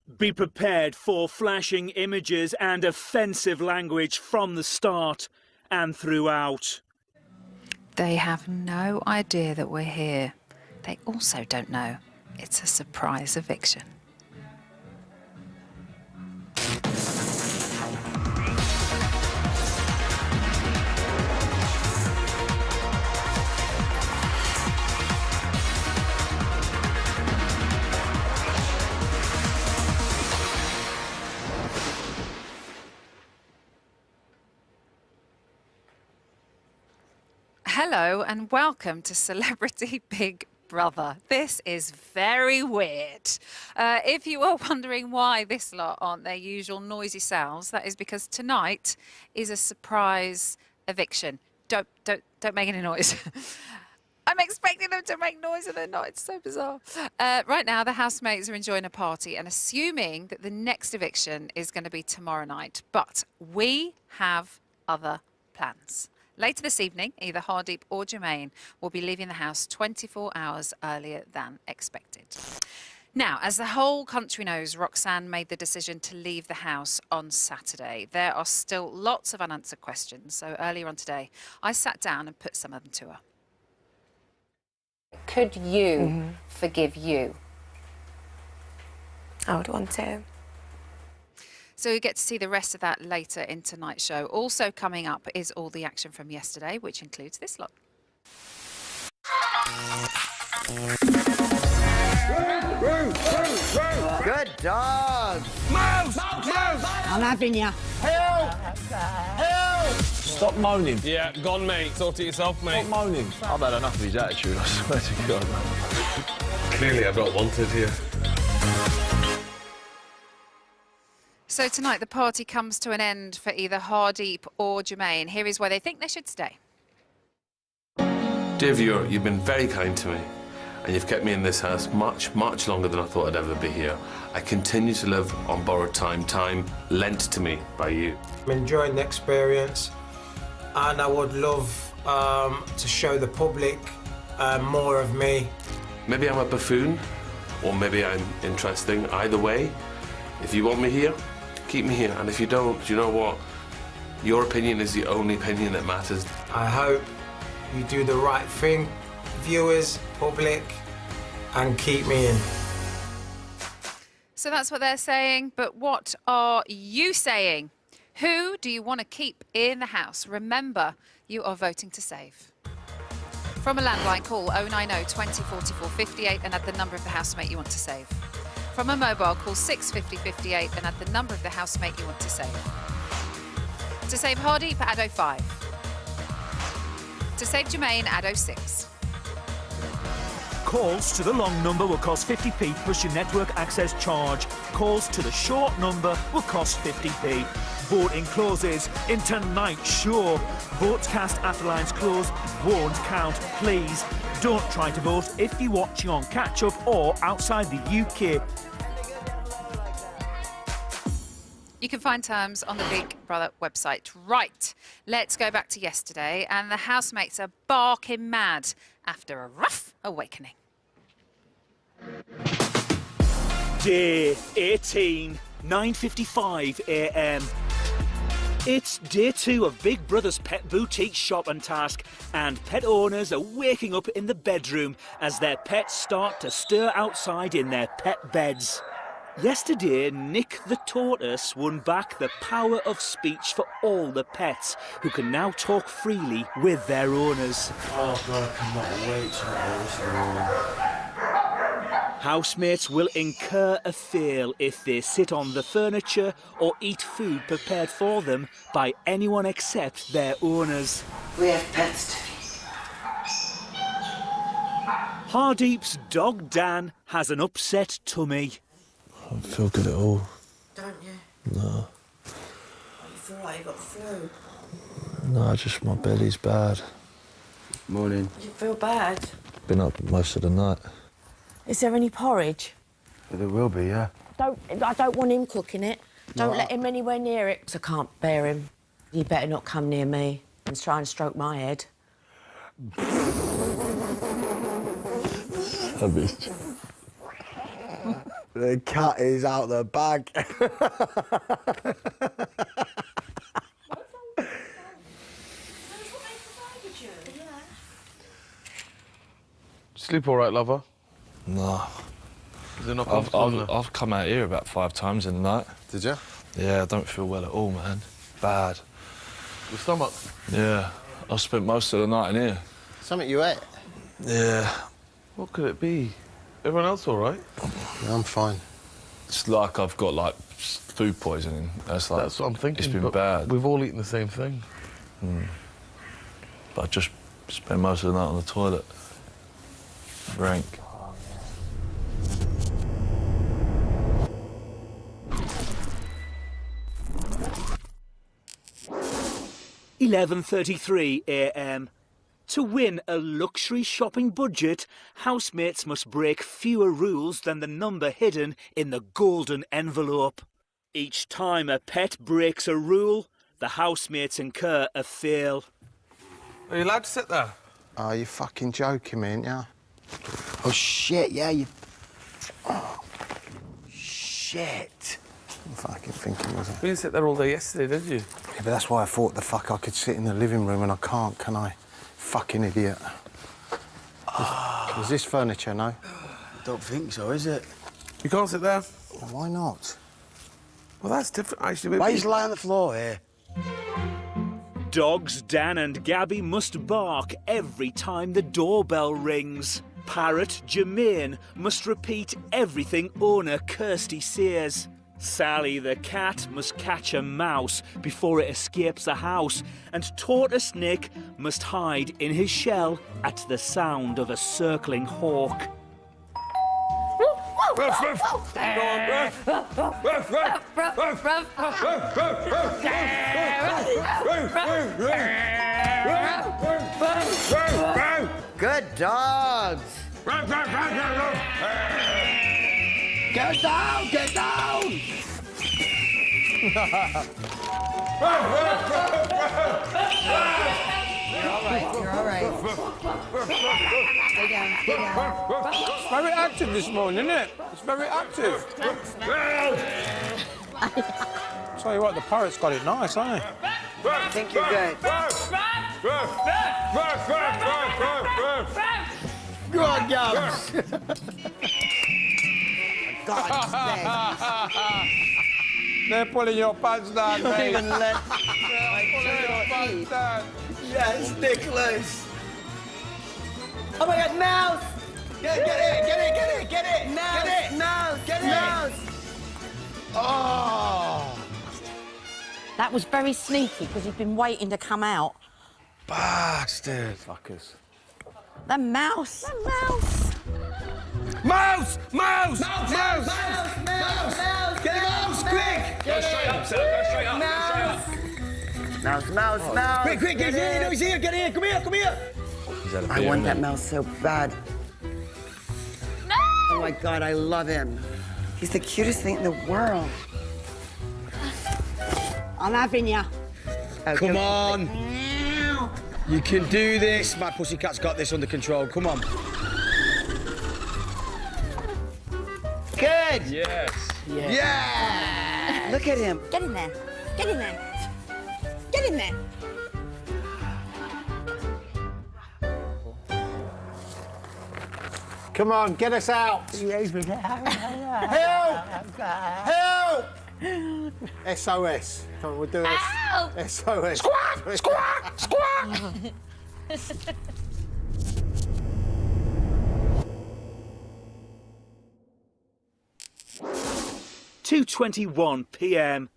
Be prepared for flashing images and offensive language from the start and throughout. They have no idea that we're here. They also don't know it's a surprise eviction. Hello and welcome to Celebrity Big Brother. This is very weird. If you are wondering why this lot aren't their usual noisy selves, that is because tonight is a surprise eviction. Don't make any noise. I'm expecting them to make noise and they're not. It's so bizarre. Right now, the housemates are enjoying a party and assuming that the next eviction is going to be tomorrow night. But we have other plans. Later this evening, either Hardeep or Jermaine will be leaving the house 24 hours earlier than expected. Now, as the whole country knows, Roxanne made the decision to leave the house on Saturday. There are still lots of unanswered questions, so earlier on today, I sat down and put some of them to her. Could you forgive you? I would want to. So you get to see the rest of that later in tonight's show. Also coming up is all the action from yesterday, which includes this lot. Good dog. Mouse! Mouse! I'm having ya. Help! Help! Stop moaning. Yeah, gone, mate. Sort it yourself, mate. Stop moaning. I've had enough of his attitude, I swear to God. Clearly, I'm not wanted here. So tonight, the party comes to an end for either Hardeep or Jermaine. Here is where they think they should stay. Dear viewer, you've been very kind to me, and you've kept me in this house much, much longer than I thought I'd ever be here. I continue to live on borrowed time, time lent to me by you. I'm enjoying the experience, and I would love to show the public more of me. Maybe I'm a buffoon, or maybe I'm interesting. Either way, if you want me here, keep me here, and if you don't, you know what? Your opinion is the only opinion that matters. I hope you do the right thing, viewers, public, and keep me in. So that's what they're saying, but what are you saying? Who do you want to keep in the house? Remember, you are voting to save. From a landline, call 090 20 44 58 and add the number of the housemate you want to save. From a mobile, call 650 58 and add the number of the housemate you want to save. To save Hardeep, add 05. To save Jermaine, add 06. Calls to the long number will cost 50p plus your network access charge. Calls to the short number will cost 50p. Voting closes in tonight's show. Votes cast after lines close won't count. Please don't try to vote if you're watching on catch-up or outside the UK. You can find terms on the Big Brother website. Right, let's go back to yesterday, and the housemates are barking mad after a rough awakening. Day 18, 9:55 a.m. It's day 2 of Big Brother's Pet Boutique Shop and Task, and pet owners are waking up in the bedroom as their pets start to stir outside in their pet beds. Yesterday, Nick the tortoise won back the power of speech for all the pets, who can now talk freely with their owners. Oh, God, I cannot wait to Housemates will incur a fail if they sit on the furniture or eat food prepared for them by anyone except their owners. We have pets to feed. Hardeep's dog Dan has an upset tummy. I don't feel good at all. Don't you? No. You feel like you got the flu? No, just my belly's bad. Morning. You feel bad? Been up most of the night. Is there any porridge? There will be, yeah. I don't want him cooking it. Don't let him anywhere near it, 'cause I can't bear him. You better not come near me and try and stroke my head. Savage. The cat is out the bag. Sleep all right, lover? Nah. Is it not comfortable? I've come out here about 5 times in the night. Did you? Yeah, I don't feel well at all, man. Bad. Your stomach? Yeah, I spent most of the night in here. Something you ate? Yeah. What could it be? Everyone else all right? Yeah, I'm fine. It's like I've got, like, food poisoning. That's what I'm thinking. It's been but bad. We've all eaten the same thing. But I just spent most of the night on the toilet. Rank. (11:33 a.m.) To win a luxury shopping budget, housemates must break fewer rules than the number hidden in the golden envelope. Each time a pet breaks a rule, the housemates incur a fail. Are you allowed to sit there? Oh, you fucking joking me, ain't ya? Oh, shit, yeah, you... Oh, shit. I'm fucking thinking, was it? We didn't sit there all day yesterday, did you? Yeah, but that's why I thought the fuck I could sit in the living room and I can't, can I? Fucking idiot. Is this furniture, no? Don't think so, is it? You can't sit there? Well, why not? Well, that's different, actually. Why is lying on the floor here? Dogs Dan and Gabby must bark every time the doorbell rings. Parrot Jermaine must repeat everything owner Kirsty says. Sally the cat must catch a mouse before it escapes the house, and Tortoise Nick must hide in his shell at the sound of a circling hawk. Good dogs. Get down! Get down! You're all right. Stay down, stay down. It's very active this morning, isn't it? It's very active. Tell you what, the parrot's got it nice, hasn't he? I think you're good. Go on, Gabs. God's sake. They're pulling your pants down, mate. Even let... Pants down. Yes, Nicholas. Oh my God, mouse! Get it, get it, get it, get it! Mouse, get it! Mouse, get it! Mouse! Oh! That was very sneaky because he'd been waiting to come out. Bastard. Fuckers. The mouse. The mouse. Mouse! Mouse! Mouse! Mouse! Mouse! Mouse! Mouse! Get it, mouse, quick! Go straight up, sir. Go straight up. Mouse! Mouse, mouse, mouse! Quick, quick, get here! No, he's here! Get here! Come here! Come here! I want that mouse so bad. No! Oh my God, I love him. He's the cutest thing in the world. I'm having ya. Oh, Come go- on! You can do this. My pussycat's got this under control. Come on. Good! Yes. Yeah! Look at him. Get in there. Get in there. Get in there. Come on, get us out. Help! Help! SOS. Come on, we'll do this. SOS. Squawk! Squawk! Squawk! 2:21 p.m.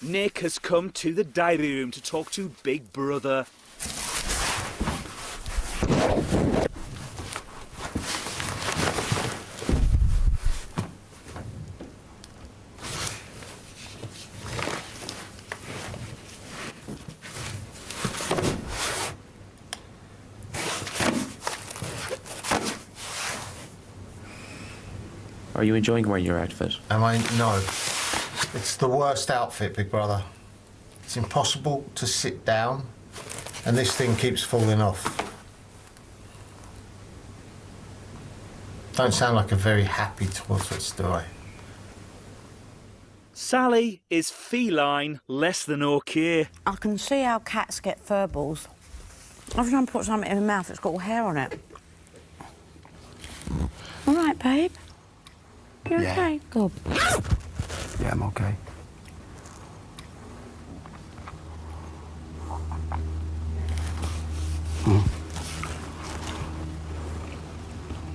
Nick has come to the diary room to talk to Big Brother. Are you enjoying wearing your outfit? Am I? No. It's the worst outfit, Big Brother. It's impossible to sit down, and this thing keeps falling off. Don't sound like a very happy tortoise, do I? Sally is feline less than okay. I can see how cats get fur balls. Every time I put something in my mouth, it's got all hair on it. All right, babe? You Yeah. okay? Good. Yeah, I'm okay.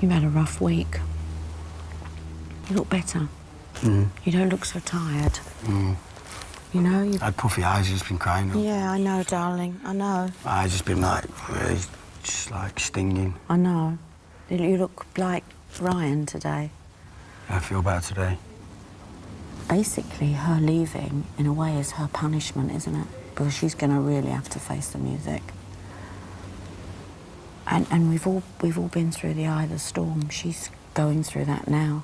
You've had a rough week. You look better. You don't look so tired. You know, you... I had puffy eyes, just been crying. Yeah, I know, darling. I know. My eyes just been like, really, just like stinging. I know. You look like Ryan today. I feel bad today. Basically, her leaving, in a way, is her punishment, isn't it? Because she's going to really have to face the music. And we've all been through the eye of the storm. She's going through that now.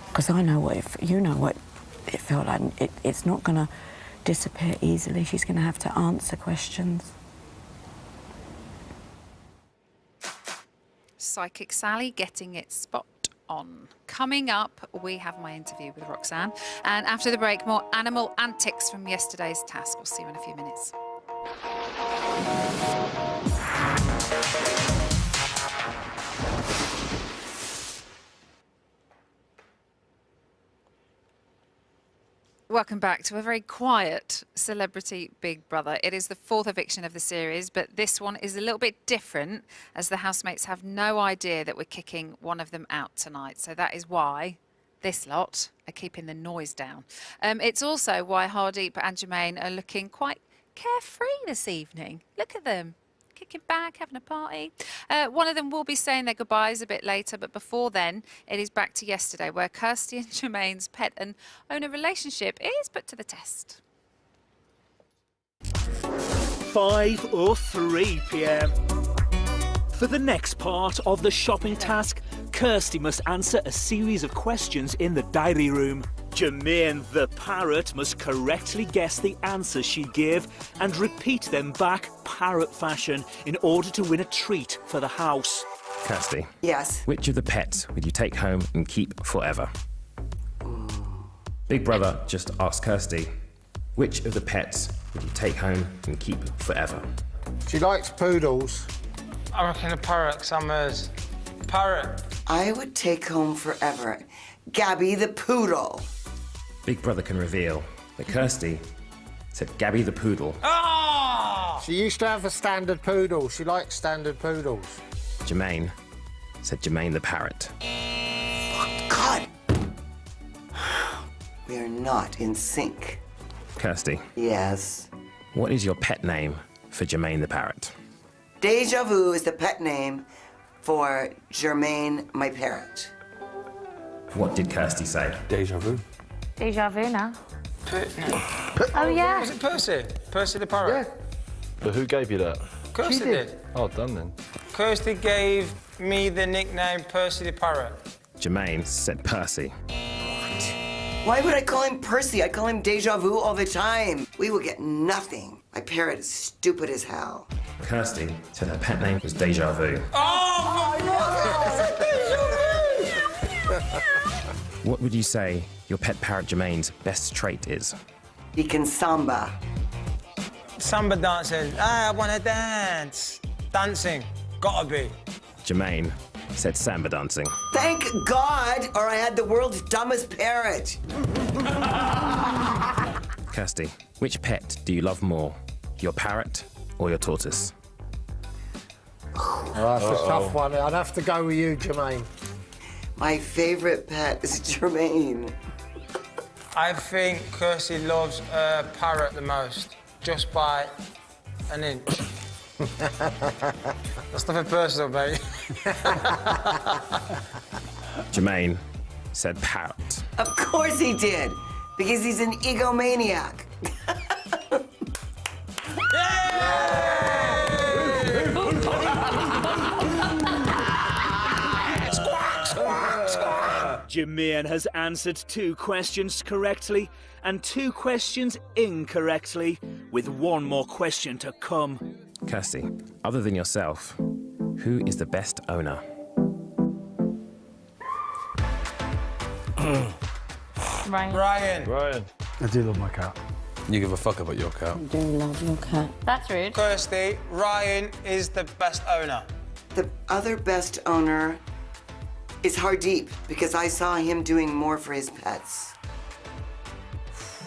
Because I know what you know what it felt like. It's not going to disappear easily. She's going to have to answer questions. Psychic Sally getting it spot on. Coming up, we have my interview with Roxanne. And after the break, more animal antics from yesterday's task. We'll see you in a few minutes. Welcome back to a very quiet Celebrity Big Brother. It is the 4th eviction of the series, but this one is a little bit different as the housemates have no idea that we're kicking one of them out tonight. So that is why this lot are keeping the noise down. It's also why Hardeep and Jermaine are looking quite carefree this evening. Look at them. Kicking back, having a party. One of them will be saying their goodbyes a bit later, but before then, it is back to yesterday, where Kirsty and Jermaine's pet and owner relationship is put to the test. 5:03 p.m. For the next part of the shopping task, Kirsty must answer a series of questions in the diary room. Jermaine the parrot must correctly guess the answers she gave and repeat them back parrot fashion in order to win a treat for the house. Kirsty. Yes. Which of the pets would you take home and keep forever? Big Brother just asked Kirsty, which of the pets would you take home and keep forever? She likes poodles. I reckon a parrot, 'cause I'm hers. Parrot. I would take home forever Gabby the poodle. Big Brother can reveal that Kirsty said Gabby the poodle. Oh! She used to have a standard poodle. She likes standard poodles. Jermaine said Jermaine the parrot. God. We are not in sync. Kirsty, Yes. what is your pet name for Jermaine the parrot? Deja Vu is the pet name for Jermaine, my parrot. What did Kirsty say? Deja vu. Deja vu now. No. Oh, yeah. Was it Percy? Percy the parrot? But who gave you that? Kirsty did. Oh, done then. Kirsty gave me the nickname Percy the parrot. Jermaine said Percy. Why would I call him Percy? I call him Deja Vu all the time. We will get nothing. My parrot is stupid as hell. Kirsty said her pet name was Deja Vu. Oh, my God! What would you say your pet parrot Jermaine's best trait is? He can samba. Samba dancing. I wanna dance. Dancing. Gotta be. Jermaine said samba dancing. Thank God, or I had the world's dumbest parrot. Kirsty, which pet do you love more? Your parrot or your tortoise? Oh, that's a tough one. I'd have to go with you, Jermaine. My favorite pet is Jermaine. I think Kirsty loves a parrot the most, just by an inch. That's nothing personal, mate. Jermaine said parrot. Of course he did, because he's an egomaniac. Jermaine has answered 2 questions correctly and 2 questions incorrectly, with 1 more question to come. Kirsty, other than yourself, who is the best owner? Ryan. Ryan. I do love my cat. You give a fuck about your cat. I do love your cat. That's rude. Kirsty, Ryan is the best owner. The other best owner is Hardeep, because I saw him doing more for his pets.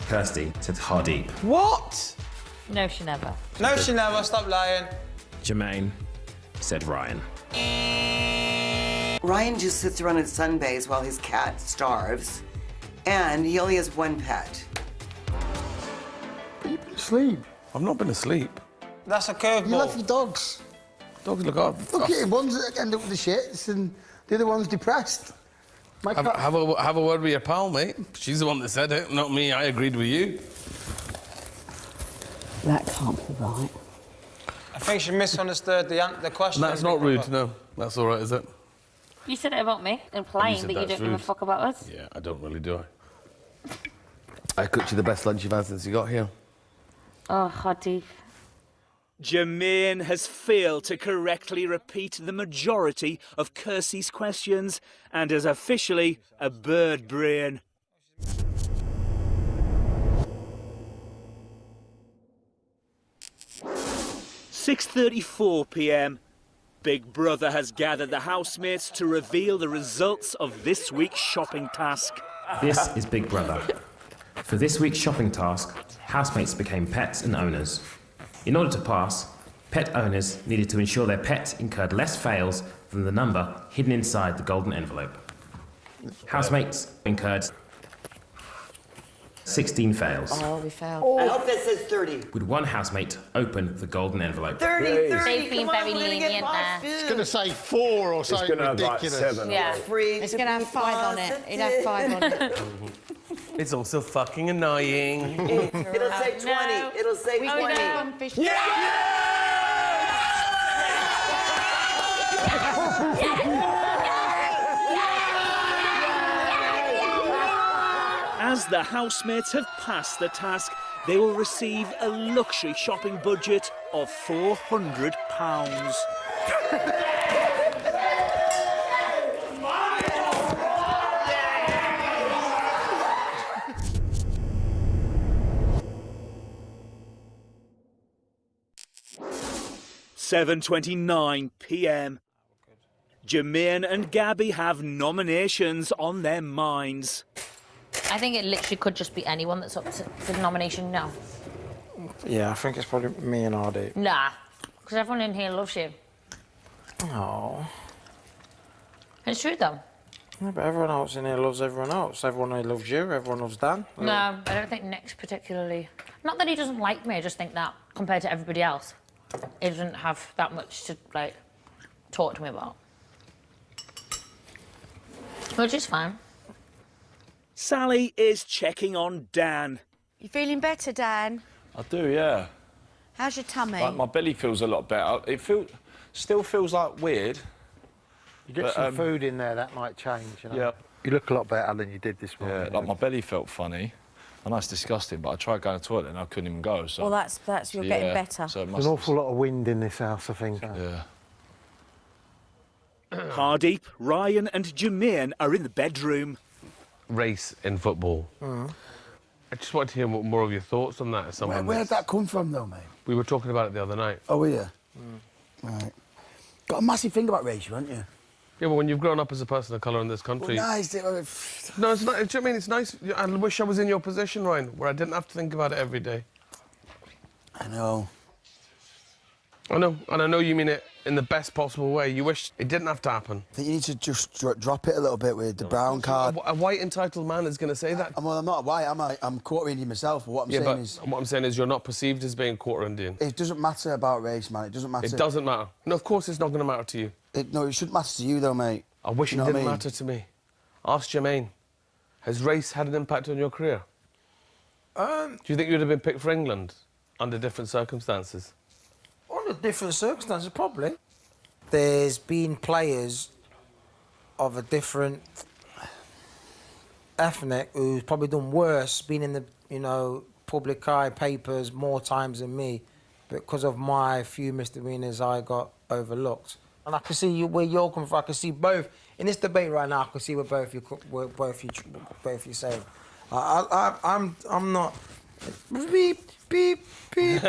Kirsty said Hardeep. What? No, she never. No, she never. Stop lying. Jermaine said Ryan. Ryan just sits around and sunbathes while his cat starves, and he only has one pet. But you've been asleep. I've not been asleep. That's a curveball. You left your dogs. Dogs look up. Look at it, one's that end up with the shits and the other one's depressed. My cat... Have a word with your pal, mate. She's the one that said it, not me. I agreed with you. That can't be right. I think she misunderstood the question. That's not rude, no. That's all right, is it? You said it about me, implying that you that's don't give a rude. fuck about us. Yeah, I don't really, do I? I cooked you the best lunch you've had since you got here. Oh, Hardeep. Jermaine has failed to correctly repeat the majority of Kirsty's questions and is officially a bird brain. "6:34 p.m. Big Brother has gathered the housemates to reveal the results of this week's shopping task. This is Big Brother. For this week's shopping task, housemates became pets and owners. In order to pass, pet owners needed to ensure their pet incurred less fails than the number hidden inside the golden envelope. Housemates incurred 16 fails. Oh, we failed. I hope that says 30. Would one housemate open the golden envelope? 30, 30. They've been very lenient there. It's going to say 4 or something ridiculous. Yeah. It's going to have 5 on it. It'd have 5 on it. It's also fucking annoying. It'll say 20. No. It'll say 20. As the housemates have passed the task, they will receive a luxury shopping budget of £400. 7:29 p.m. Jermaine and Gabby have nominations on their minds. I think it literally could just be anyone that's up to the nomination now. Yeah, I think it's probably me and Hardeep. Nah, because everyone in here loves you. Oh. It's true, though. Yeah, but everyone else in here loves everyone else. Everyone here loves you, everyone loves Dan. No, I don't think Nick's particularly... Not that he doesn't like me, I just think that, compared to everybody else, he doesn't have that much to, like, talk to me about. Which is fine. Sally is checking on Dan. You feeling better, Dan? I do, yeah. How's your tummy? Like, my belly feels a lot better. It still feels like weird. You get some food in there, that might change, you know? Yeah. You look a lot better than you did this morning. Yeah, like my belly felt funny. I know it's disgusting, but I tried going to the toilet and I couldn't even go. So. Well, that's you're getting better. So There's an awful lot of wind in this house, I think. Yeah. Hardeep, Ryan and Jermaine are in the bedroom. Race in football. I just wanted to hear more of your thoughts on that as someone. Where did that come from, though, mate? We were talking about it the other night. Oh, were you? Right. Got a massive thing about race, haven't you? Yeah, but when you've grown up as a person of colour in this country... Well, nice. No, it's not. Do you know what I mean? It's nice. I wish I was in your position, Ryan, where I didn't have to think about it every day. I know. I know, and I know you mean it in the best possible way. You wish it didn't have to happen. I think you need to just drop it a little bit with the brown card. A white entitled man is going to say that. Well, I'm not white, am I? I'm quarter Indian myself, but what I'm saying is... what I'm saying is you're not perceived as being quarter Indian. It doesn't matter about race, man. It doesn't matter. It doesn't matter. No, of course it's not going to matter to you. No, it shouldn't matter to you, though, mate. I wish it didn't matter to me. Ask Jermaine. Has race had an impact on your career? Do you think you'd have been picked for England under different circumstances? Under different circumstances, probably. There's been players of a different ethnic who's probably done worse, been in the, you know, public eye, papers more times than me. Because of my few misdemeanors, I got overlooked. And I can see where you're coming from. I can see both in this debate right now, I can see what both you saying. I'm not. Beep beep beep.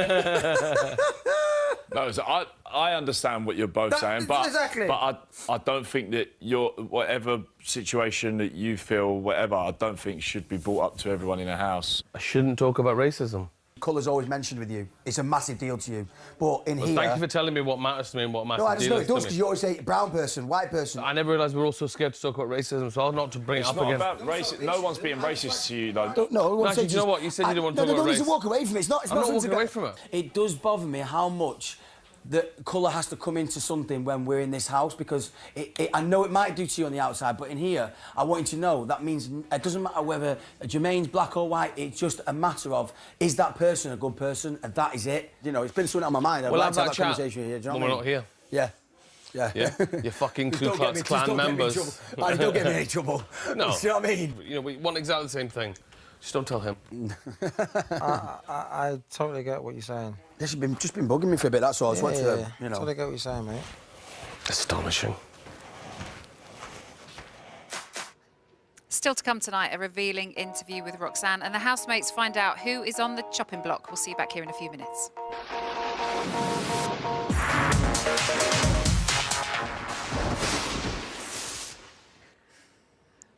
No, so I understand what you're both saying, but exactly. but I don't think that your whatever situation that you feel, whatever, I don't think should be brought up to everyone in a house. I shouldn't talk about racism. Colour's always mentioned with you. It's a massive deal to you. But in here... Thank you for telling me what matters to me and what matters No, I to just you. know it does, because you always say brown person, white person. I never realised we're all so scared to talk about racism, so I'll not to bring it up again. It's not about racism. No one's being racist to you, though. No, actually, do you know what? You said you didn't want to talk about race. No, walk away from it. I'm not walking away from it. It does bother me how much the colour has to come into something when we're in this house, because I know it might do to you on the outside, but in here, I want you to know that means it doesn't matter whether Jermaine's black or white, it's just a matter of, is that person a good person? And that is it. You know, it's been something on my mind. I'd like to have that conversation here. Do you know when what we're I mean? not here. Yeah. You fucking Ku Klux Klan members. Don't get me in any trouble. No. You know what I mean? You know, we want exactly the same thing. Just don't tell him. I totally get what you're saying. This has just been bugging me for a bit, that's all. I just want to, you know... Totally get what you're saying, mate. Astonishing. Still to come tonight, a revealing interview with Roxanne, and the housemates find out who is on the chopping block. We'll see you back here in a few minutes.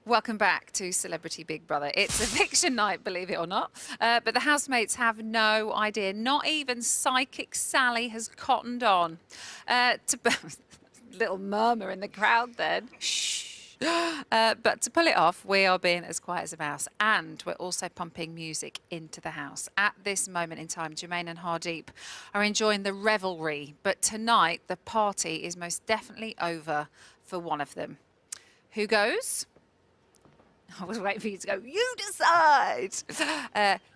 Welcome back to Celebrity Big Brother. It's eviction night, believe it or not. But the housemates have no idea. Not even Psychic Sally has cottoned on. Little murmur in the crowd then. Shh. But to pull it off, we are being as quiet as a mouse, and we're also pumping music into the house. At this moment in time, Jermaine and Hardeep are enjoying the revelry, but tonight the party is most definitely over for one of them. Who goes? I was waiting for you to go, you decide!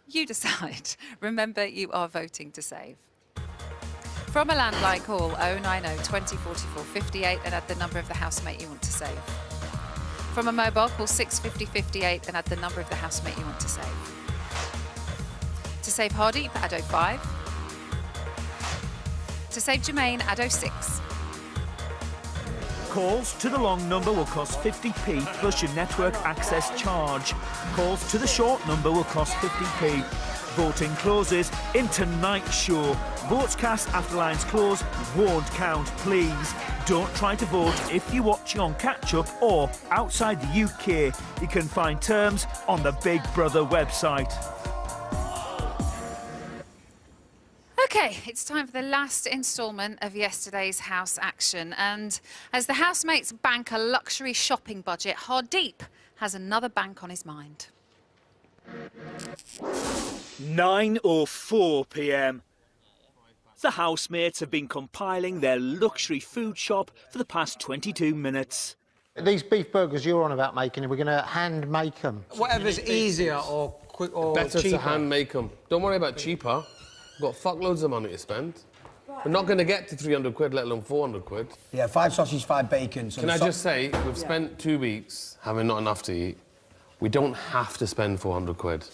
You decide. Remember, you are voting to save. From a landline, call 090 20 44 58 and add the number of the housemate you want to save. From a mobile, call 650 58 and add the number of the housemate you want to save. To save Hardeep, add 05. To save Jermaine, add 06. Calls to the long number will cost 50p plus your network access charge. Calls to the short number will cost 50p. Voting closes in tonight's show. Votes cast after lines close won't count, please. Don't try to vote if you're watching on catch-up or outside the UK. You can find terms on the Big Brother website. Okay, it's time for the last instalment of yesterday's house action. And as the housemates bank a luxury shopping budget, Hardeep has another bank on his mind. 9:04 p.m. The housemates have been compiling their luxury food shop for the past 22 minutes. These beef burgers you're on about making, we're going to hand make them. Whatever's easier or quick or Better cheaper. to hand make them. Don't worry about cheaper. We've got fuckloads of money to spend. We're not going to get to 300 quid, let alone 400 quid. Yeah, 5 sausages, 5 bacon. So Can I just say, we've spent 2 weeks having not enough to eat. We don't have to spend 400 quid.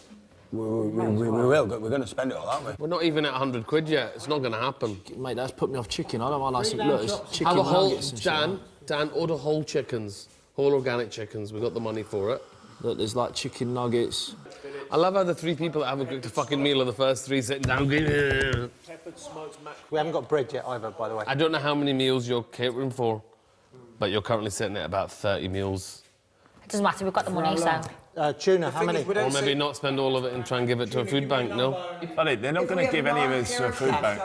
We will. We're going to spend it all, aren't we? We're not even at 100 quid yet. It's not going to happen. Mate, that's put me off chicken. I don't want like look, it's chicken Have a whole, nuggets and shit. Dan, order whole chickens. Whole organic chickens. We've got the money for it. Look, there's like chicken nuggets. I love how the 3 people that haven't cooked a fucking meal are the first 3 sitting down. Peppered smoked mackerel. We haven't got bread yet either, by the way. I don't know how many meals you're catering for, but you're currently sitting at about 30 meals. It doesn't matter, we've got the money, so... Tuna, how many? Or maybe not spend all of it and try and give it to a food bank, no? Buddy, they're not going to give any of it to a food bank.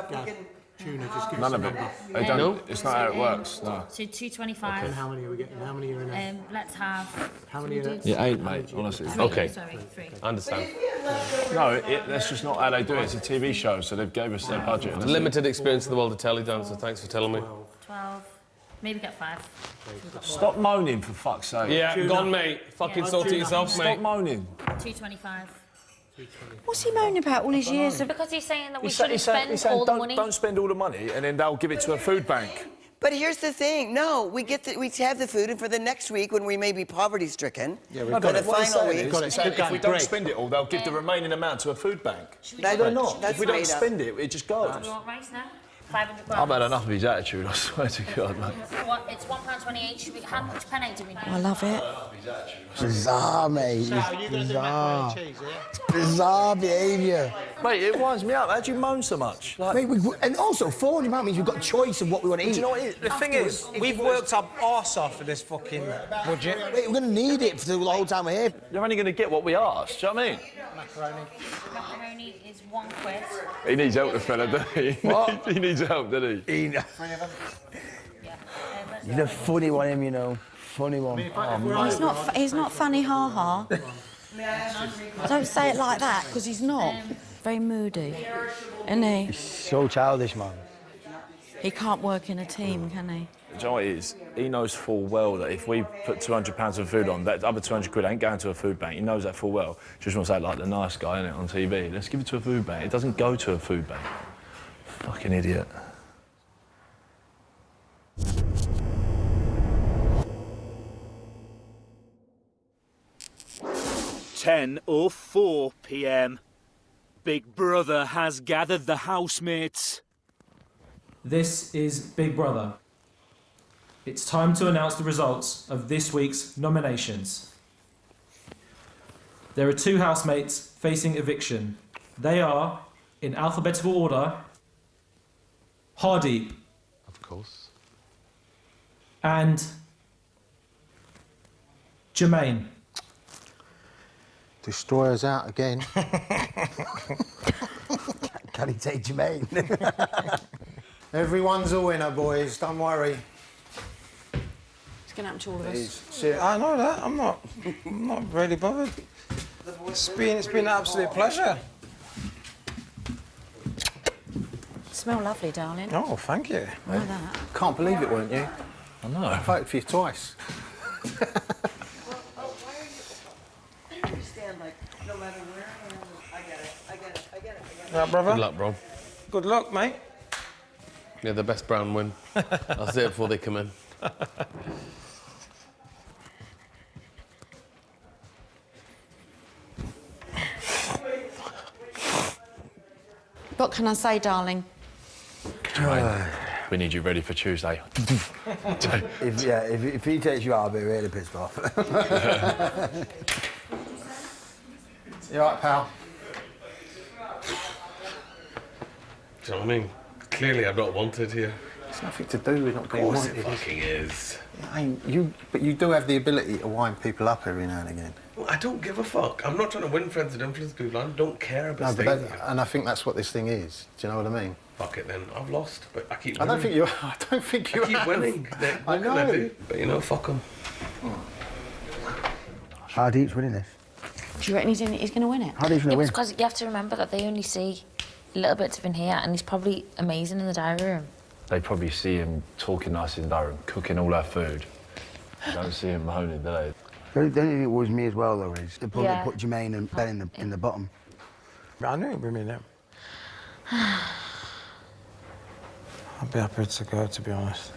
None of it. They don't. No. It's not how it works. No. So 225. Okay. How many are we getting? How many are in it? Let's have... How many are in it? Yeah, 8, mate, honestly. 3, Okay. Sorry, 3. I understand. No, that's just not how they do it. It's a TV show, so they've gave us their budget. And Limited experience in the world of telly, Dan, so thanks for telling me. 12. Maybe get 5. Stop moaning, for fuck's sake. Yeah, gone, mate. Fucking sort it yourself, mate. Stop moaning. 225. What's he moaning about all his years of... Because he's saying that we He's shouldn't saying, spend all the money. don't spend all the money, and then they'll give it to a food bank. But here's the thing. No, we have the food, and for the next week, when we may be poverty-stricken, Yeah, for the final week... If we don't spend it all, they'll give the remaining amount to a food bank. They're not. That's If we don't made up. spend it, it just goes. Do you want rice now? 500 grams. I've had enough of his attitude, I swear to God, mate. It's £1.28. Should we, how much penne do we need? I love it. Bizarre, mate. It's bizarre. It's bizarre behaviour. Mate, it winds me up. How'd you moan so much? Like... Mate, and also, £400 means we've got a choice of what we want to eat. Do you know what it is? The thing is, we've worked our arse off for this fucking budget. Mate, we're going to need it for the whole time we're here. You're only going to get what we asked, do you know what I mean? Macaroni. Macaroni is £1. He needs help, the fella, doesn't he? What? He needs help, doesn't he? He's a funny one, him, you know. Funny one. He's not funny, ha-ha. Don't say it like that, because he's not. Very moody, isn't he? He's so childish, man. He can't work in a team, can he? Do you know what it is? He knows full well that if we put £200 of food on, that other 200 quid ain't going to a food bank. He knows that full well. Just wants to act like the nice guy, innit, on TV. Let's give it to a food bank. It doesn't go to a food bank. Fucking idiot. (10:04 p.m). Big Brother has gathered the housemates. This is Big Brother. It's time to announce the results of this week's nominations. There are 2 housemates facing eviction. They are, in alphabetical order, Hardeep. Of course. And Jermaine. Destroyer's out again. Can he take Jermaine? Everyone's a winner, boys. Don't worry. It's going to happen to all of us. I know that. I'm not really bothered. It's been an absolute pleasure. Smell lovely, darling. Oh, thank you. Like that. Can't believe it, weren't you? I know. I voted for you twice. Right, brother? Good luck, bro. Good luck, mate. Yeah, the best brown win. I'll say it before they come in. What can I say, darling? Right. We need you ready for Tuesday. if he takes you out, I'll be really pissed off. You all right, pal? Do you know what I mean? Clearly I'm not wanted here. It's nothing to do with not being Of course wanted. it fucking is. But you do have the ability to wind people up every now and again. Well, I don't give a fuck. I'm not trying to win friends and influence people. I don't care about staying here. And I think that's what this thing is. Do you know what I mean? Fuck it then. I've lost, but I keep I winning. don't think you. I don't think you. I keep have. winning. I What can I know. do? But you know, fuck them. Hardeep's winning this. Do you reckon he's going to win it? Hardeep's going to win. Because you have to remember that they only see little bits of in here, and he's probably amazing in the diary room. They probably see him talking nice in the diary room, cooking all our food. They don't see him moaning, do they? The only thing that worries me as well, though, is they probably Yeah. put Jermaine and Ben in the bottom. I knew it'd be me now. I'd be happy to go, to be honest.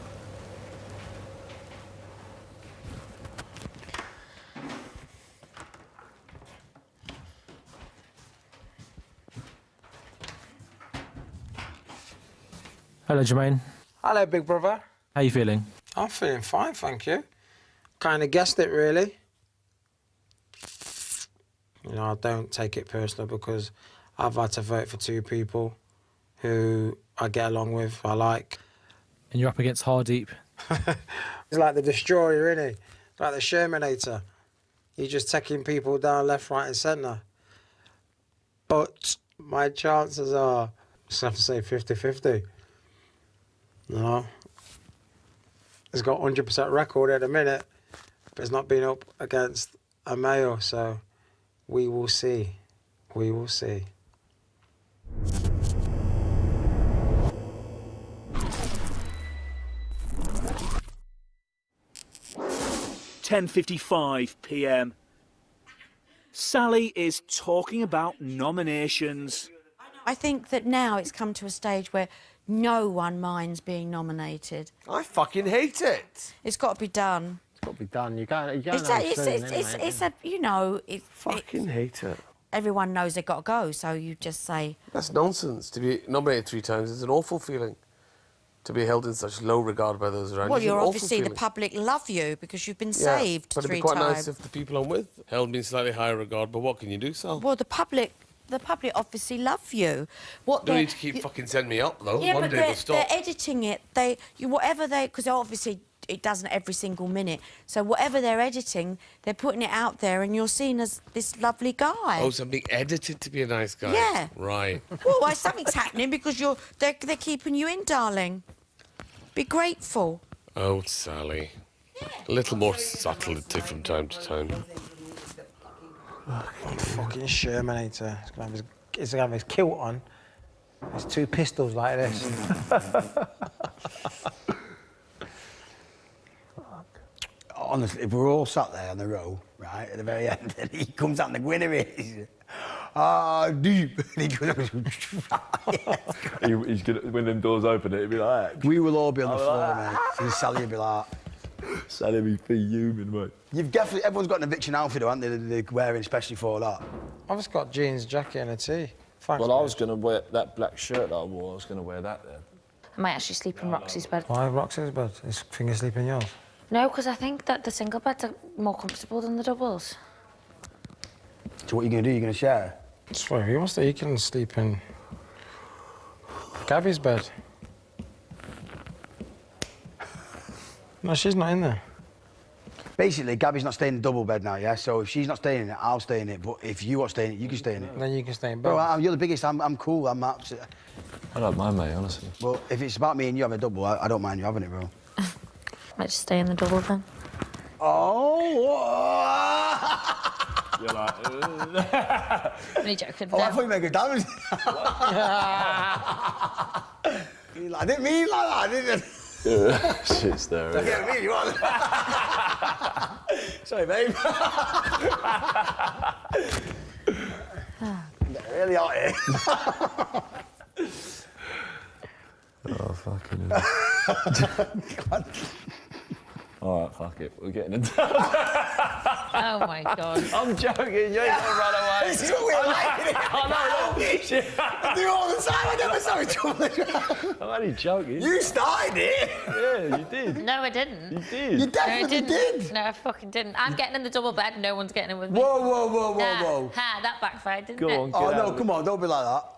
Hello, Jermaine. Hello, big brother. How you feeling? I'm feeling fine, thank you. Kind of guessed it, really. You know, I don't take it personal because I've had to vote for 2 people who I get along with, I like. And you're up against Hardeep. He's like the destroyer, isn't he? Like the Shermanator. He's just taking people down left, right and centre. But my chances are, just have to say 50-50. You know? He's got 100% record at the minute, but it's not been up against a male, so we will see. We will see. (10:55 p.m). Sally is talking about nominations. I think that now it's come to a stage where no one minds being nominated. I fucking hate it. It's got to be done. It's got to be done. You're going It's a, you know, Fucking hate it. everyone knows they've got to go, so you just say, That's nonsense. To be nominated 3 times is an awful feeling. to be held in such low regard by those around you. Well, It's an you're awful obviously the feeling. public love you because you've been Yeah, saved but it'd 3 be quite times. nice if the people I'm with held me in slightly higher regard, but what can you do, Sal? Well, the public obviously love you. What Don't they're- need to keep fucking sending me up, though. Yeah, One but day they'll they're stop. editing it. Because obviously it doesn't every single minute. So whatever they're editing, they're putting it out there, and you're seen as this lovely guy. Oh, so I'm being edited to be a nice guy? Yeah. Right. Well, why something's happening because they're keeping you in, darling. Be grateful. Oh, Sally. A little more subtlety from time to time. Fucking Shermanator. He's gonna have his kilt on. There's 2 pistols like this. Honestly, if we're all sat there on the row, right, at the very end, and he comes out and the winner is... deep. And he goes... He's gonna, when them doors open, it'll be like that. We will all be on the I'll be floor, like, mate. And Sally will be like... Sally will be fuming, mate. Everyone's got an eviction outfit, haven't they, that they're wearing especially for that? I've just got jeans, jacket and a tee. Thanks, Well, I mate. was going to wear that black shirt that I wore. I was going to wear that then. I might actually sleep in Roxy's bed. Why Roxy's bed? Is Finger sleeping in yours? No, because I think that the single beds are more comfortable than the doubles. So what are you going to do? You're going to share? Well, if he wants to, he can sleep in Gabby's bed. No, she's not in there. Basically, Gabby's not staying in the double bed now, yeah? So if she's not staying in it, I'll stay in it. But if you are staying in it, you can stay in it. Then you can stay in bed. Bro, you're the biggest. I'm cool. I'm absolutely... I don't mind, mate, honestly. Well, if it's about me and you having a double, I don't mind you having it, bro. Might just stay in the double then. Oh! You're like... Only joking. Oh, I thought you made good damage. I didn't mean like that, I didn't. Shit's there. Don't get me, you want. Sorry, babe. They're really hot here. Oh, fucking hell. All right, fuck it. We're getting into Oh, my God. I'm joking. You ain't going to run away. This is what we're like. I I do it all the time. I never saw it. I'm only joking. You started it. Yeah, you did. No, I didn't. You did. You definitely did. No, I fucking didn't. I'm getting in the double bed. No one's getting in with me. Whoa, whoa, whoa, whoa, Nah. whoa. Ha, that backfired, didn't Go it? on, Oh, get no, out. come on. Don't be like that.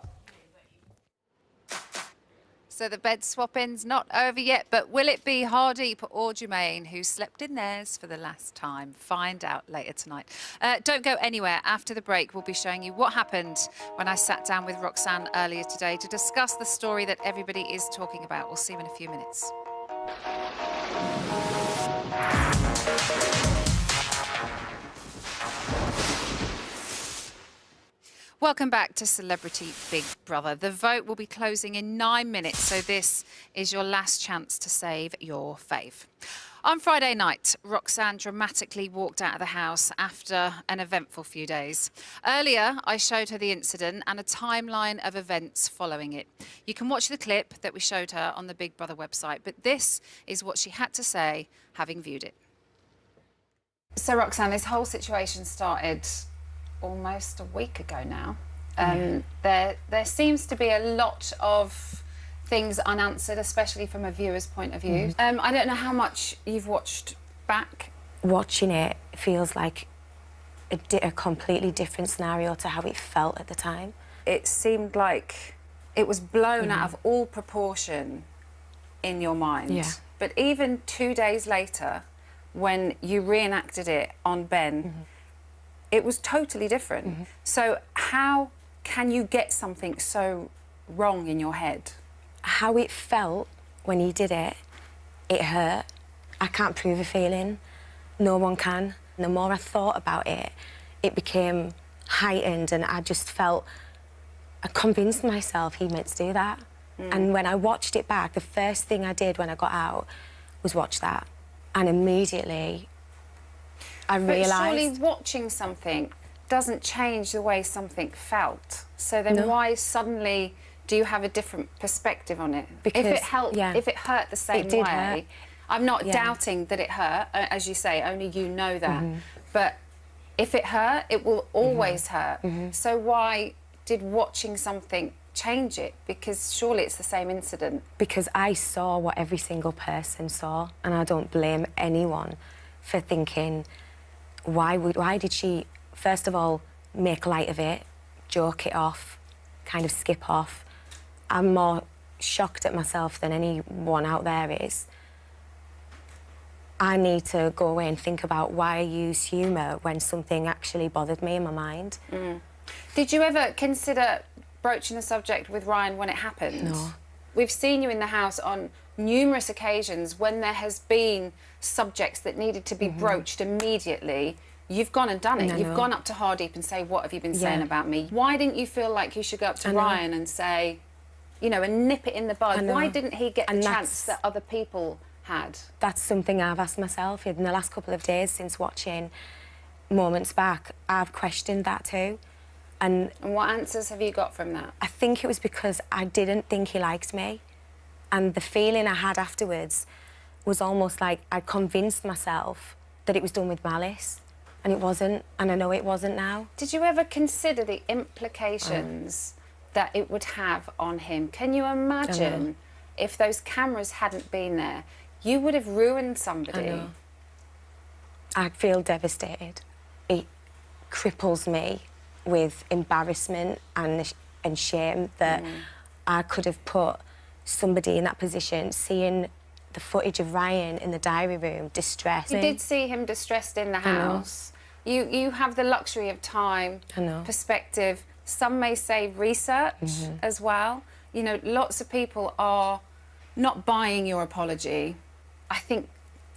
So the bed swapping's not over yet, but will it be Hardeep or Jermaine who slept in theirs for the last time? Find out later tonight. Don't go anywhere. After the break, we'll be showing you what happened when I sat down with Roxanne earlier today to discuss the story that everybody is talking about. We'll see you in a few minutes. Welcome back to Celebrity Big Brother. The vote will be closing in 9 minutes, so this is your last chance to save your fave. On Friday night, Roxanne dramatically walked out of the house after an eventful few days. Earlier, I showed her the incident and a timeline of events following it. You can watch the clip that we showed her on the Big Brother website, but this is what she had to say having viewed it. So, Roxanne, this whole situation started almost a week ago now. There seems to be a lot of things unanswered, especially from a viewer's point of view. I don't know how much you've watched back. Watching it feels like a completely different scenario to how it felt at the time. It seemed like it was blown out of all proportion in your mind. Yeah. But even 2 days later, when you reenacted it on Ben, it was totally different. So how can you get something so wrong in your head? How it felt when he did it, it hurt. I can't prove a feeling. No one can. And the more I thought about it, it became heightened, and I just felt, I convinced myself he meant to do that. And when I watched it back, the first thing I did when I got out was watch that. And immediately I realised... But surely watching something doesn't change the way something felt. So then why suddenly do you have a different perspective on it? Because, if it helped, if it hurt the same It did way, hurt. I'm not doubting that it hurt, as you say, only you know that. But if it hurt, it will always hurt. So why did watching something change it? Because surely it's the same incident. Because I saw what every single person saw, and I don't blame anyone for thinking, why did she, first of all, make light of it, joke it off, kind of skip off. I'm more shocked at myself than anyone out there is. I need to go away and think about why I use humour when something actually bothered me in my mind. Did you ever consider broaching the subject with Ryan when it happened? No. We've seen you in the house on numerous occasions when there has been subjects that needed to be broached immediately. You've gone and done it. I You've know. gone up to Hardeep and say, what have you been saying Yeah. about me? Why didn't you feel like you should go up to I know. Ryan and say, you know, and nip it in the bud? I know. Why didn't he get And the chance that's- that other people had? That's something I've asked myself in the last couple of days since watching Moments Back. I've questioned that too. And what answers have you got from that? I think it was because I didn't think he liked me. And the feeling I had afterwards was almost like I convinced myself that it was done with malice. And it wasn't, and I know it wasn't now. Did you ever consider the implications that it would have on him? Can you imagine if those cameras hadn't been there? You would have ruined somebody. I know. I feel devastated. It cripples me with embarrassment and shame that I could have put somebody in that position, seeing the footage of Ryan in the diary room, distressed. You did see him distressed in the I know. house. You have the luxury of time, I know. perspective. Some may say research as well. You know, lots of people are not buying your apology. I think,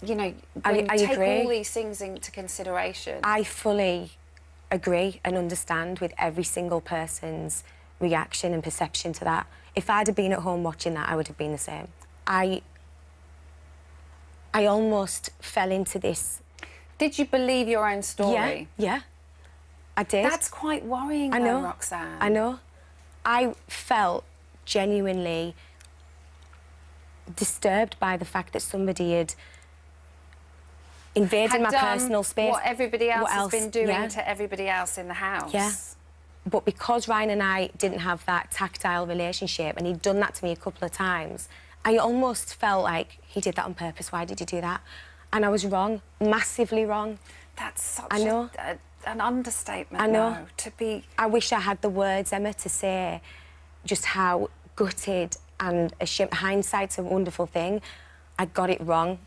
you know, when you I take agree. all these things into consideration. I fully agree and understand with every single person's reaction and perception to that. If I'd have been at home watching that, I would have been the same. I almost fell into this. Did you believe your own story? Yeah, I did. That's quite worrying, I though, know, Roxanne. I know. I felt genuinely disturbed by the fact that somebody had invaded my done personal space. what everybody else has been doing Yeah. to everybody else in the house. Yeah. But because Ryan and I didn't have that tactile relationship and he'd done that to me a couple of times, I almost felt like he did that on purpose. Why did he do that? And I was wrong, massively wrong. That's such I know. an understatement. I know. though, to be. I wish I had the words, Emma, to say just how gutted and ashamed. Hindsight's a wonderful thing. I got it wrong.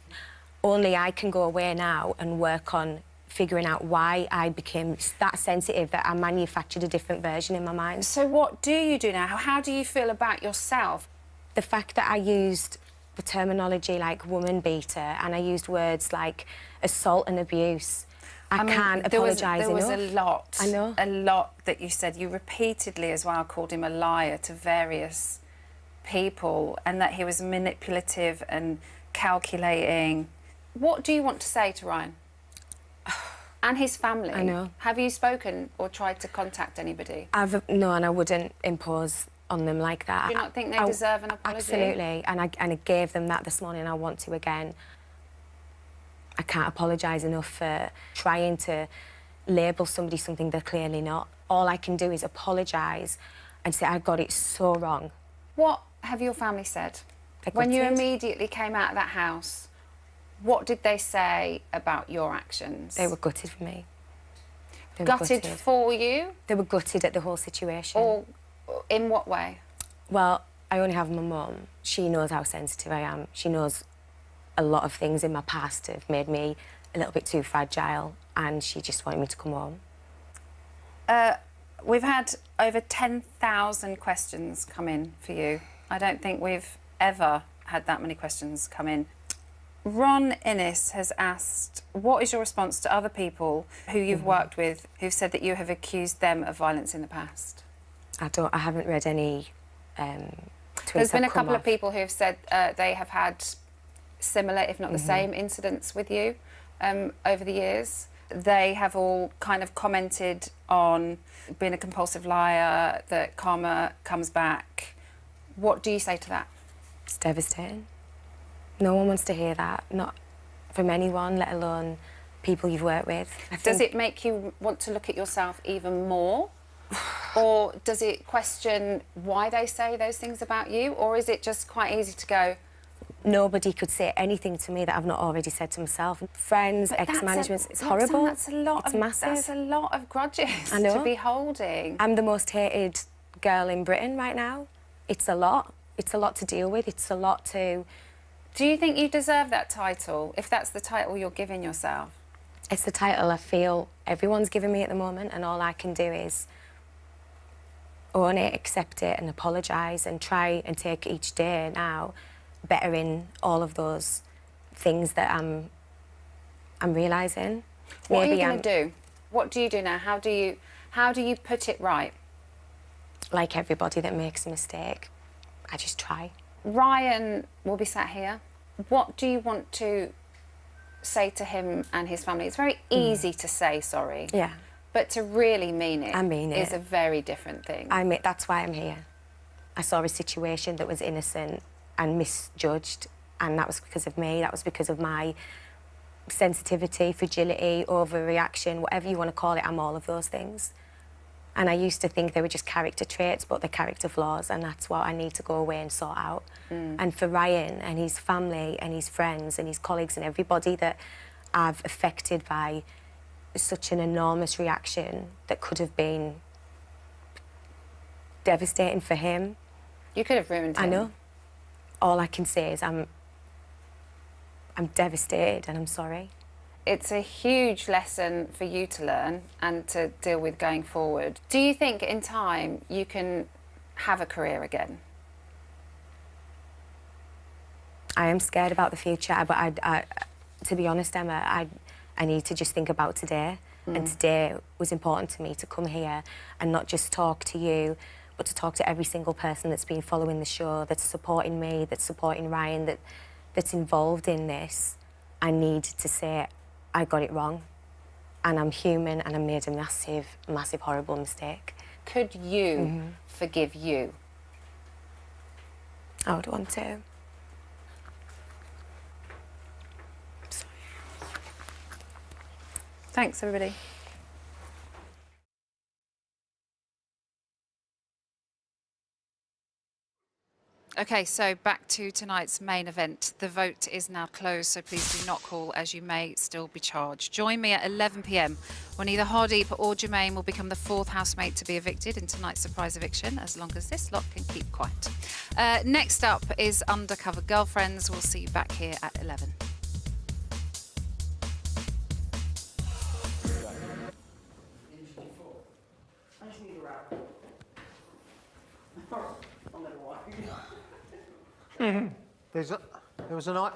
Only I can go away now and work on figuring out why I became that sensitive that I manufactured a different version in my mind. So what do you do now? How do you feel about yourself? The fact that I used the terminology like woman beater and I used words like assault and abuse, I mean, can't there was apologise enough. a lot. I know. A lot that you said. You repeatedly as well called him a liar to various people and that he was manipulative and calculating. What do you want to say to Ryan? And his family? I know. Have you spoken or tried to contact anybody? No, and I wouldn't impose on them like that. Do you not think they deserve an apology? Absolutely, and I gave them that this morning. I want to again. I can't apologise enough for trying to label somebody something they're clearly not. All I can do is apologise and say I got it so wrong. What have your family said? They're When you gutted. immediately came out of that house, what did they say about your actions? They were gutted for me. They were Gutted for you? They were gutted at the whole situation. Or in what way? Well, I only have my mum. She knows how sensitive I am. She knows a lot of things in my past have made me a little bit too fragile, and she just wanted me to come home. We've had over 10,000 questions come in for you. I don't think we've ever had that many questions come in. Ron Innes has asked, what is your response to other people who you've worked with who've said that you have accused them of violence in the past? I haven't read any tweets. There's been a that come couple of off. people who have said they have had similar, if not the same, incidents with you over the years. They have all kind of commented on being a compulsive liar, that karma comes back. What do you say to that? It's devastating. No one wants to hear that, not from anyone, let alone people you've worked with. Does it make you want to look at yourself even more? Or does it question why they say those things about you? Or is it just quite easy to go, Nobody could say anything to me that I've not already said to myself. Friends, ex-managements, it's horrible. That's a lot. It's massive. That's a lot of grudges I know. to be holding. I'm the most hated girl in Britain right now. It's a lot. It's a lot to deal with. It's a lot to... Do you think you deserve that title, if that's the title you're giving yourself? It's the title I feel everyone's giving me at the moment, and all I can do is own it, accept it and apologise and try and take each day now bettering all of those things that I'm realising. What are you going to do? What do you do now? How do you put it right? Like everybody that makes a mistake, I just try. Ryan will be sat here. What do you want to say to him and his family? It's very easy to say sorry. Yeah. But to really mean it, I mean it. is a very different thing. That's why I'm here. I saw a situation that was innocent and misjudged, and that was because of me. That was because of my sensitivity, fragility, overreaction, whatever you want to call it. I'm all of those things. And I used to think they were just character traits, but they're character flaws, and that's what I need to go away and sort out. And for Ryan and his family and his friends and his colleagues and everybody that I've affected by such an enormous reaction that could have been devastating for him. You could have ruined him. I know. All I can say is I'm devastated and I'm sorry. It's a huge lesson for you to learn and to deal with going forward. Do you think in time you can have a career again? I am scared about the future, but to be honest, Emma, I need to just think about today. And today was important to me to come here and not just talk to you, but to talk to every single person that's been following the show, that's supporting me, that's supporting Ryan, that's involved in this. I need to say, I got it wrong, and I'm human, and I made a massive, massive, horrible mistake. Could you forgive you? I would want to. Thanks, everybody. OK, so back to tonight's main event. The vote is now closed, so please do not call, as you may still be charged. Join me at 11 p.m. when either Hardeep or Jermaine will become the fourth housemate to be evicted in tonight's surprise eviction, as long as this lot can keep quiet. Next up is Undercover Girlfriends. We'll see you back here at 11.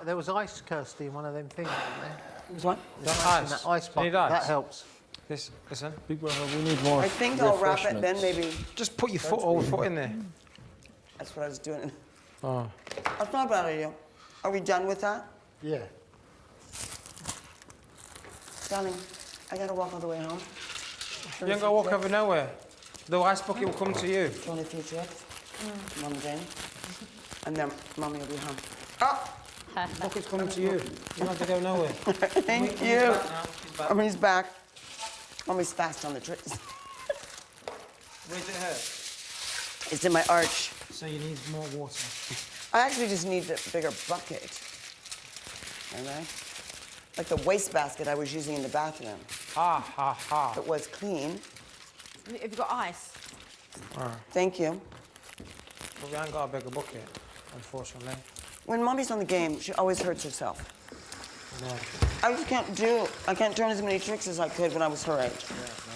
There was ice, Kirsty, in one of them things, wasn't there? It was what? Ice. That ice bucket. That helps. Listen. Big brother, we need more. I think I'll wrap it then, maybe. Just put your whole foot in there. That's what I was doing. Oh. That's not a bad idea. Are we done with that? Yeah. Darling, I gotta walk all the way home. You ain't gotta walk over nowhere. The ice bucket will come to you. 23 trips. Mom's in. And then Mommy will be home. Oh! Bucket's coming to you. You don't have to go nowhere. Thank you. Mommy's back. Mommy's fast on the tricks. Where's it hurt? It's in my arch. So you need more water. I actually just need a bigger bucket. All right? Like the wastebasket I was using in the bathroom. Ha, ha, ha. It was clean. Have you got ice? Thank you. But we ain't got a bigger bucket, unfortunately. When Mommy's on the game, she always hurts herself. No. I can't turn as many tricks as I could when I was her age.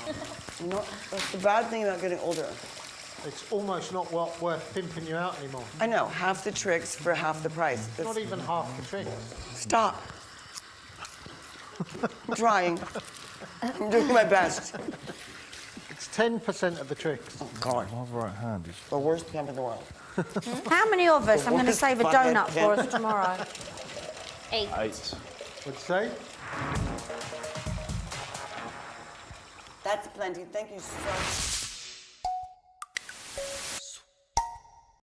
Yeah, no. You know, that's the bad thing about getting older. It's almost not worth pimping you out anymore. I know, half the tricks for half the price. It's not even half the tricks. Stop. I'm trying. I'm doing my best. It's 10% of the tricks. Oh, God. My right hand is... The worst pimp in the world. How many of us? I'm going to worst save a butthead donut for us pimp. tomorrow. 8. 8. What'd you say? That's plenty. Thank you so much.